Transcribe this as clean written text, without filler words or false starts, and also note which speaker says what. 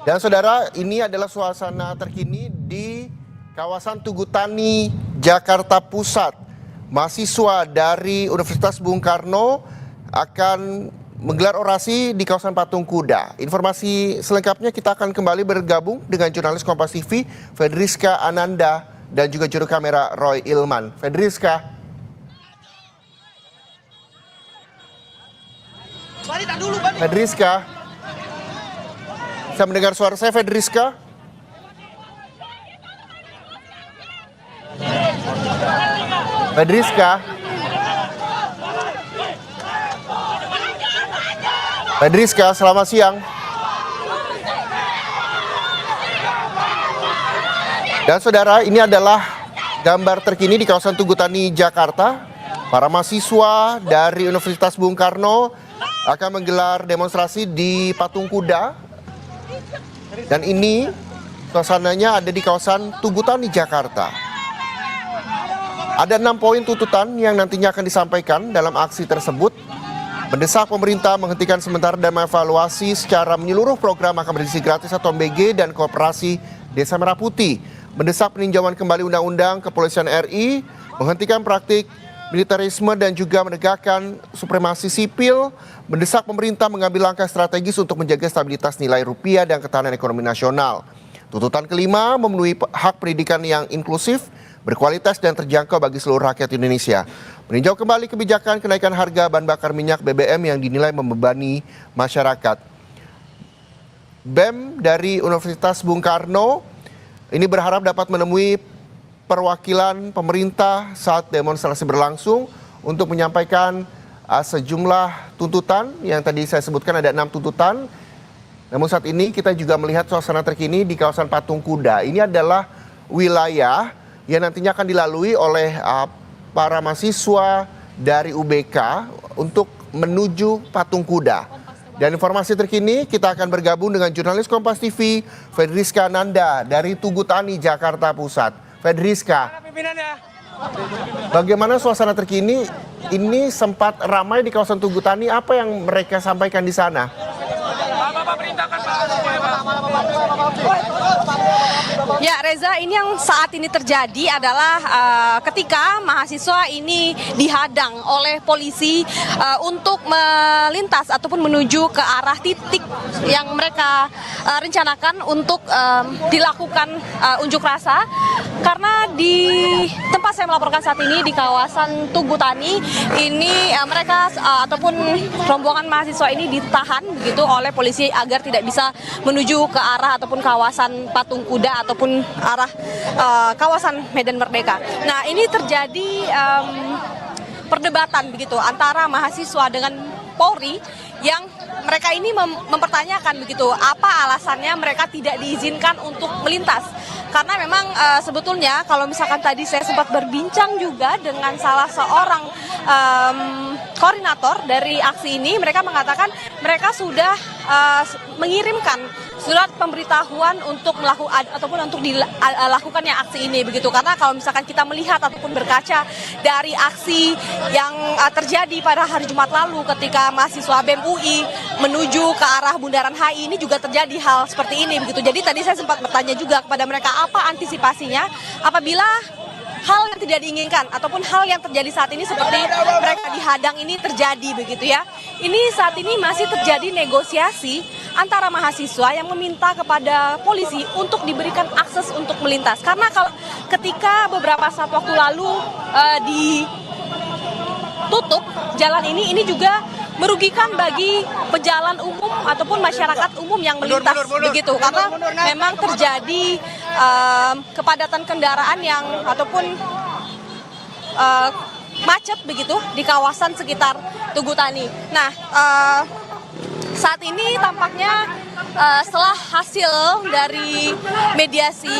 Speaker 1: Dan saudara, ini adalah suasana terkini di kawasan Tugu Tani, Jakarta Pusat. Mahasiswa dari Universitas Bung Karno akan menggelar orasi di kawasan Patung Kuda. Informasi selengkapnya kita akan kembali bergabung dengan jurnalis Kompas TV, Fedriska Ananda, dan juga juru kamera Roy Ilman. Fedriska. Fedriska. Bisa mendengar suara saya, Fedriska? Fedriska? Fedriska, selamat siang. Dan saudara, ini adalah gambar terkini di kawasan Tugu Tani, Jakarta. Para mahasiswa dari Universitas Bung Karno akan menggelar demonstrasi di Patung Kuda. Dan ini suasananya ada di kawasan Tugu Tani, Jakarta. Ada 6 poin tuntutan yang nantinya akan disampaikan dalam aksi tersebut. Mendesak pemerintah menghentikan sementara dan mengevaluasi secara menyeluruh program makan bergizi gratis atau MBG dan Koperasi Desa Merah Putih. Mendesak peninjauan kembali Undang-Undang Kepolisian RI, menghentikan praktik militerisme dan juga menegakkan supremasi sipil. Mendesak pemerintah mengambil langkah strategis untuk menjaga stabilitas nilai rupiah dan ketahanan ekonomi nasional. Tuntutan kelima, memenuhi hak pendidikan yang inklusif, berkualitas dan terjangkau bagi seluruh rakyat Indonesia. Meninjau kembali kebijakan kenaikan harga bahan bakar minyak BBM yang dinilai membebani masyarakat. BEM dari Universitas Bung Karno ini berharap dapat menemui perwakilan pemerintah saat demonstrasi berlangsung untuk menyampaikan sejumlah tuntutan yang tadi saya sebutkan, ada 6 tuntutan. Namun saat ini kita juga melihat suasana terkini di kawasan Patung Kuda. Ini adalah wilayah yang nantinya akan dilalui oleh para mahasiswa dari UBK untuk menuju Patung Kuda. Dan informasi terkini kita akan bergabung dengan jurnalis Kompas TV, Fedriska Ananda dari Tugu Tani, Jakarta Pusat. Fedriska, bagaimana suasana terkini? Ini sempat ramai di kawasan Tugu Tani, apa yang mereka sampaikan di sana?
Speaker 2: Ya Reza, ini yang saat ini terjadi adalah ketika mahasiswa ini dihadang oleh polisi untuk melintas ataupun menuju ke arah titik yang mereka rencanakan untuk dilakukan unjuk rasa. Karena di tempat saya melaporkan saat ini di kawasan Tugu Tani, ini mereka ataupun rombongan mahasiswa ini ditahan begitu oleh polisi agar tidak bisa menuju ke arah ataupun kawasan Patung Kuda ataupun arah kawasan Medan Merdeka. Nah, ini terjadi perdebatan begitu antara mahasiswa dengan Polri yang mereka ini mempertanyakan begitu apa alasannya mereka tidak diizinkan untuk melintas. Karena memang sebetulnya kalau misalkan tadi saya sempat berbincang juga dengan salah seorang koordinator dari aksi ini, mereka mengatakan mereka sudah mengirimkan surat pemberitahuan untuk melakukan ataupun untuk dilakukannya aksi ini begitu. Karena kalau misalkan kita melihat ataupun berkaca dari aksi yang terjadi pada hari Jumat lalu ketika mahasiswa BEM UI menuju ke arah Bundaran HI, ini juga terjadi hal seperti ini begitu. Jadi tadi saya sempat bertanya juga kepada mereka apa antisipasinya apabila hal yang tidak diinginkan ataupun hal yang terjadi saat ini seperti mereka dihadang ini terjadi begitu ya. Ini saat ini masih terjadi negosiasi antara mahasiswa yang meminta kepada polisi untuk diberikan akses untuk melintas. Karena kalau ketika beberapa saat waktu lalu ditutup jalan ini juga merugikan bagi pejalan umum ataupun masyarakat umum yang melintas begitu, karena memang terjadi kepadatan kendaraan yang ataupun macet begitu di kawasan sekitar Tugu Tani. Nah, saat ini tampaknya setelah hasil dari mediasi